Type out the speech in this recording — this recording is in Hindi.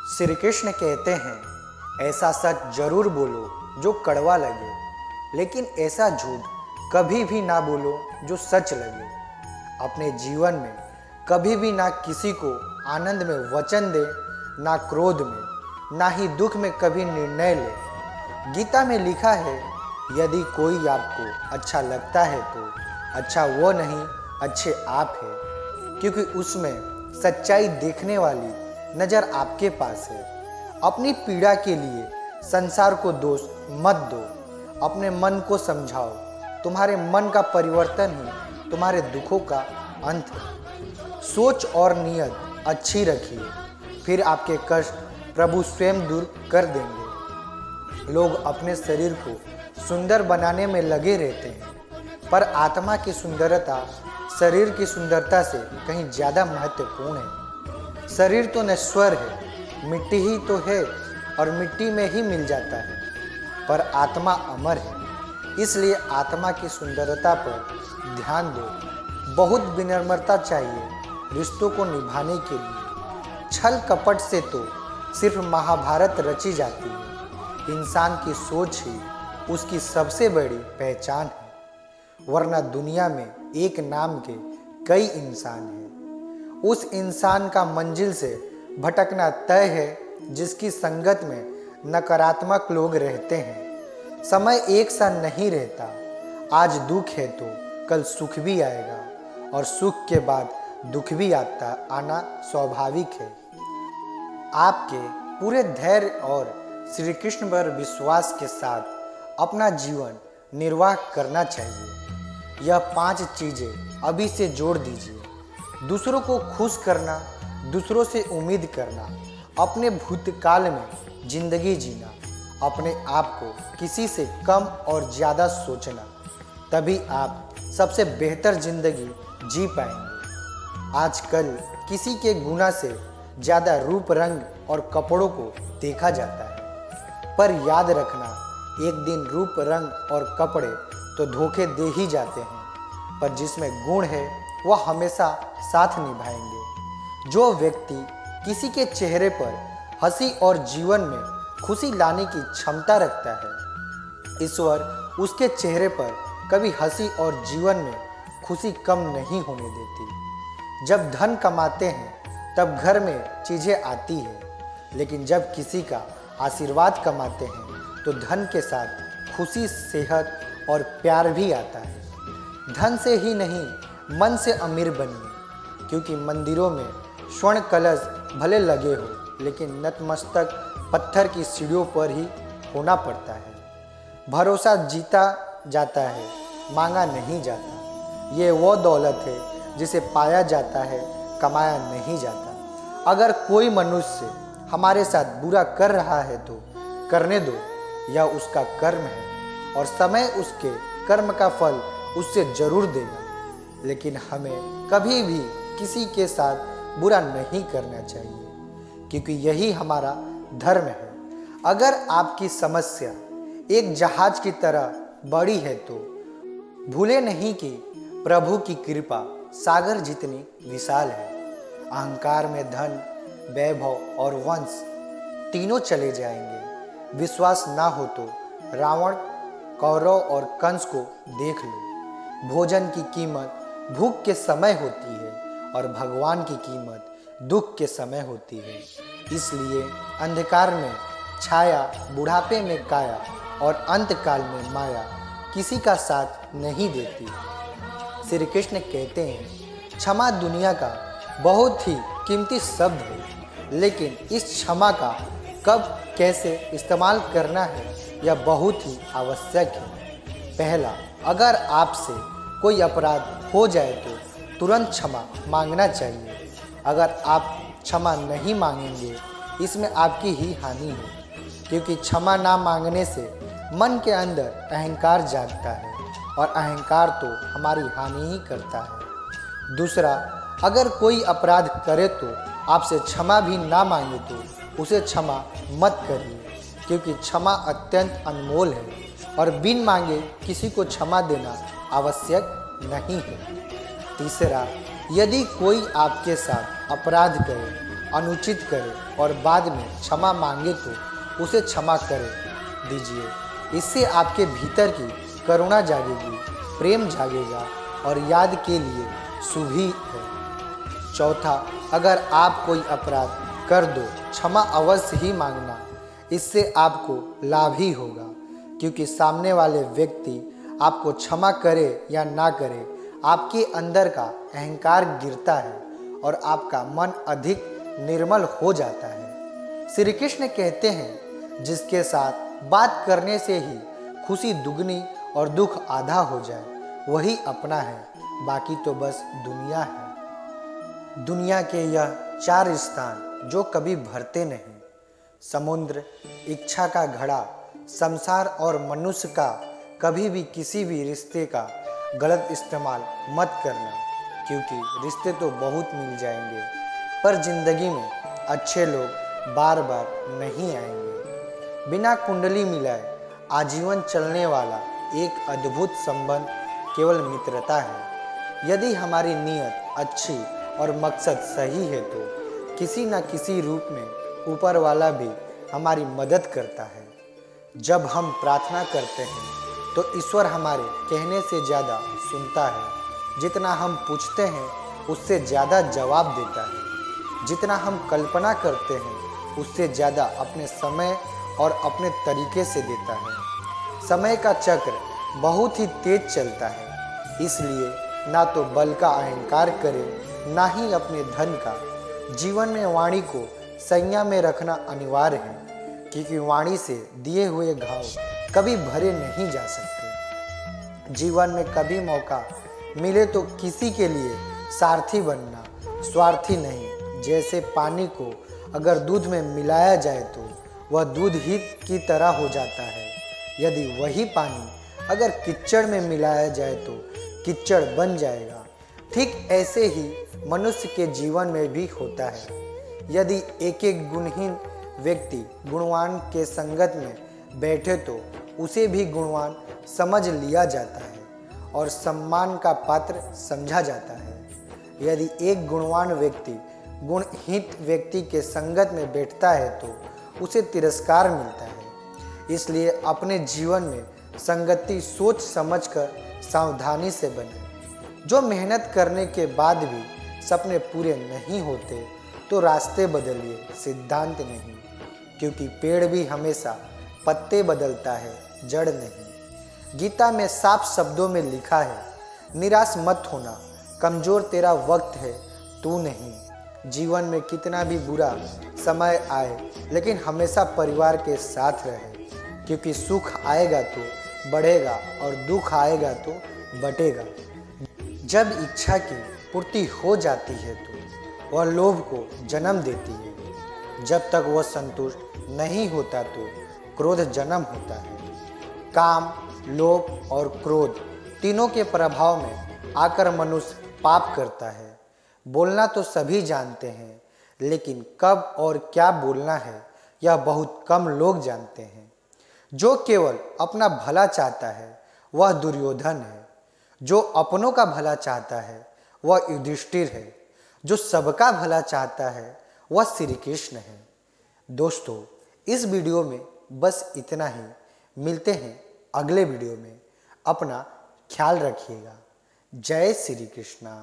श्री कृष्ण कहते हैं, ऐसा सच जरूर बोलो जो कड़वा लगे, लेकिन ऐसा झूठ कभी भी ना बोलो जो सच लगे। अपने जीवन में कभी भी ना किसी को आनंद में वचन दे, ना क्रोध में, ना ही दुख में कभी निर्णय ले। गीता में लिखा है, यदि कोई आपको अच्छा लगता है तो अच्छा वो नहीं, अच्छे आप है, क्योंकि उसमें सच्चाई देखने वाली नज़र आपके पास है। अपनी पीड़ा के लिए संसार को दोष मत दो, अपने मन को समझाओ। तुम्हारे मन का परिवर्तन ही तुम्हारे दुखों का अंत है। सोच और नियत अच्छी रखिए, फिर आपके कष्ट प्रभु स्वयं दूर कर देंगे। लोग अपने शरीर को सुंदर बनाने में लगे रहते हैं, पर आत्मा की सुंदरता शरीर की सुंदरता से कहीं ज़्यादा महत्वपूर्ण है। शरीर तो नश्वर है, मिट्टी ही तो है और मिट्टी में ही मिल जाता है, पर आत्मा अमर है। इसलिए आत्मा की सुंदरता पर ध्यान दो। बहुत विनम्रता चाहिए रिश्तों को निभाने के लिए। छल कपट से तो सिर्फ महाभारत रची जाती है। इंसान की सोच ही उसकी सबसे बड़ी पहचान है, वरना दुनिया में एक नाम के कई इंसान हैं। उस इंसान का मंजिल से भटकना तय है जिसकी संगत में नकारात्मक लोग रहते हैं। समय एक सा नहीं रहता, आज दुख है तो कल सुख भी आएगा, और सुख के बाद दुख भी आना स्वाभाविक है। आपके पूरे धैर्य और श्री कृष्ण पर विश्वास के साथ अपना जीवन निर्वाह करना चाहिए। यह 5 चीज़ें अभी से जोड़ दीजिए। दूसरों को खुश करना, दूसरों से उम्मीद करना, अपने भूतकाल में जिंदगी जीना, अपने आप को किसी से कम और ज़्यादा सोचना, तभी आप सबसे बेहतर जिंदगी जी पाएंगे। आजकल किसी के गुना से ज़्यादा रूप रंग और कपड़ों को देखा जाता है, पर याद रखना, एक दिन रूप रंग और कपड़े तो धोखे दे ही जाते हैं, पर जिसमें गुण है वह हमेशा साथ निभाएंगे। जो व्यक्ति किसी के चेहरे पर हंसी और जीवन में खुशी लाने की क्षमता रखता है, ईश्वर उसके चेहरे पर कभी हंसी और जीवन में खुशी कम नहीं होने देती। जब धन कमाते हैं तब घर में चीज़ें आती हैं, लेकिन जब किसी का आशीर्वाद कमाते हैं तो धन के साथ खुशी, सेहत और प्यार भी आता है। धन से ही नहीं, मन से अमीर बनिए, क्योंकि मंदिरों में स्वर्ण कलश भले लगे हो, लेकिन नतमस्तक पत्थर की सीढ़ियों पर ही होना पड़ता है। भरोसा जीता जाता है, मांगा नहीं जाता। ये वो दौलत है जिसे पाया जाता है, कमाया नहीं जाता। अगर कोई मनुष्य हमारे साथ बुरा कर रहा है तो करने दो, यह उसका कर्म है और समय उसके कर्म का फल उससे जरूर देगा। लेकिन हमें कभी भी किसी के साथ बुरा नहीं करना चाहिए, क्योंकि यही हमारा धर्म है। अगर आपकी समस्या एक जहाज की तरह बड़ी है तो भूले नहीं कि प्रभु की कृपा सागर जितनी विशाल है। अहंकार में धन, वैभव और वंश तीनों चले जाएंगे। विश्वास ना हो तो रावण, कौरव और कंस को देख लो। भोजन की कीमत भूख के समय होती है और भगवान की कीमत दुख के समय होती है। इसलिए अंधकार में छाया, बुढ़ापे में काया और अंतकाल में माया किसी का साथ नहीं देती। श्री कृष्ण कहते हैं, क्षमा दुनिया का बहुत ही कीमती शब्द है, लेकिन इस क्षमा का कब कैसे इस्तेमाल करना है यह बहुत ही आवश्यक है। पहला, अगर आपसे कोई अपराध हो जाए तो तुरंत क्षमा मांगना चाहिए। अगर आप क्षमा नहीं मांगेंगे, इसमें आपकी ही हानि है, क्योंकि क्षमा ना मांगने से मन के अंदर अहंकार जागता है और अहंकार तो हमारी हानि ही करता है। दूसरा, अगर कोई अपराध करे तो आपसे क्षमा भी ना मांगे तो उसे क्षमा मत करिए, क्योंकि क्षमा अत्यंत अनमोल है और बिन मांगे किसी को क्षमा देना आवश्यक नहीं है। तीसरा, यदि कोई आपके साथ अपराध करे अनुचित करे और बाद में क्षमा मांगे तो उसे क्षमा कर दीजिए। इससे आपके भीतर की करुणा जागेगी, प्रेम जागेगा और याद के लिए शुभ ही है। चौथा, अगर आप कोई अपराध कर दो, क्षमा अवश्य ही मांगना। इससे आपको लाभ ही होगा, क्योंकि सामने वाले व्यक्ति आपको क्षमा करे या ना करे, आपके अंदर का अहंकार गिरता है और आपका मन अधिक निर्मल हो जाता है। श्री कृष्ण कहते हैं, जिसके साथ बात करने से ही खुशी दुगनी और दुख आधा हो जाए, वही अपना है, बाकी तो बस दुनिया है। दुनिया के यह 4 स्थान जो कभी भरते नहीं, समुद्र, इच्छा का घड़ा, संसार और मनुष्य का कभी भी किसी भी रिश्ते का गलत इस्तेमाल मत करना, क्योंकि रिश्ते तो बहुत मिल जाएंगे पर जिंदगी में अच्छे लोग बार बार नहीं आएंगे। बिना कुंडली मिलाए आजीवन चलने वाला एक अद्भुत संबंध केवल मित्रता है। यदि हमारी नीयत अच्छी और मकसद सही है तो किसी न किसी रूप में ऊपर वाला भी हमारी मदद करता है। जब हम प्रार्थना करते हैं तो ईश्वर हमारे कहने से ज़्यादा सुनता है। जितना हम पूछते हैं उससे ज़्यादा जवाब देता है। जितना हम कल्पना करते हैं उससे ज़्यादा अपने समय और अपने तरीके से देता है। समय का चक्र बहुत ही तेज चलता है, इसलिए ना तो बल का अहंकार करें, ना ही अपने धन का। जीवन में वाणी को संज्ञा में रखना अनिवार्य है, क्योंकि वाणी से दिए हुए घाव कभी भरे नहीं जा सकते। जीवन में कभी मौका मिले तो किसी के लिए सारथी बनना, स्वार्थी नहीं। जैसे पानी को अगर दूध में मिलाया जाए तो वह दूध ही की तरह हो जाता है, यदि वही पानी अगर कीचड़ में मिलाया जाए तो कीचड़ बन जाएगा। ठीक ऐसे ही मनुष्य के जीवन में भी होता है। यदि एक एक गुणहीन व्यक्ति गुणवान के संगत में बैठे तो उसे भी गुणवान समझ लिया जाता है और सम्मान का पात्र समझा जाता है। यदि एक गुणवान व्यक्ति गुणहीन व्यक्ति के संगत में बैठता है तो उसे तिरस्कार मिलता है। इसलिए अपने जीवन में संगति सोच समझकर सावधानी से बने। जो मेहनत करने के बाद भी सपने पूरे नहीं होते तो रास्ते बदलिए, सिद्धांत नहीं, क्योंकि पेड़ भी हमेशा पत्ते बदलता है, जड़ नहीं। गीता में साफ शब्दों में लिखा है, निराश मत होना, कमजोर तेरा वक्त है, तू नहीं। जीवन में कितना भी बुरा समय आए, लेकिन हमेशा परिवार के साथ रहे, क्योंकि सुख आएगा तो बढ़ेगा और दुख आएगा तो बटेगा। जब इच्छा की पूर्ति हो जाती है तो वह लोभ को जन्म देती है। जब तक वह संतुष्ट नहीं होता तो क्रोध जन्म होता है। काम, लोभ और क्रोध तीनों के प्रभाव में आकर मनुष्य पाप करता है। बोलना तो सभी जानते हैं, लेकिन कब और क्या बोलना है यह बहुत कम लोग जानते हैं। जो केवल अपना भला चाहता है वह दुर्योधन है। जो अपनों का भला चाहता है वह युधिष्ठिर है। जो सबका भला चाहता है वह श्री कृष्ण है। दोस्तों, इस वीडियो में बस इतना ही। मिलते हैं अगले वीडियो में। अपना ख्याल रखिएगा। जय श्री कृष्णा।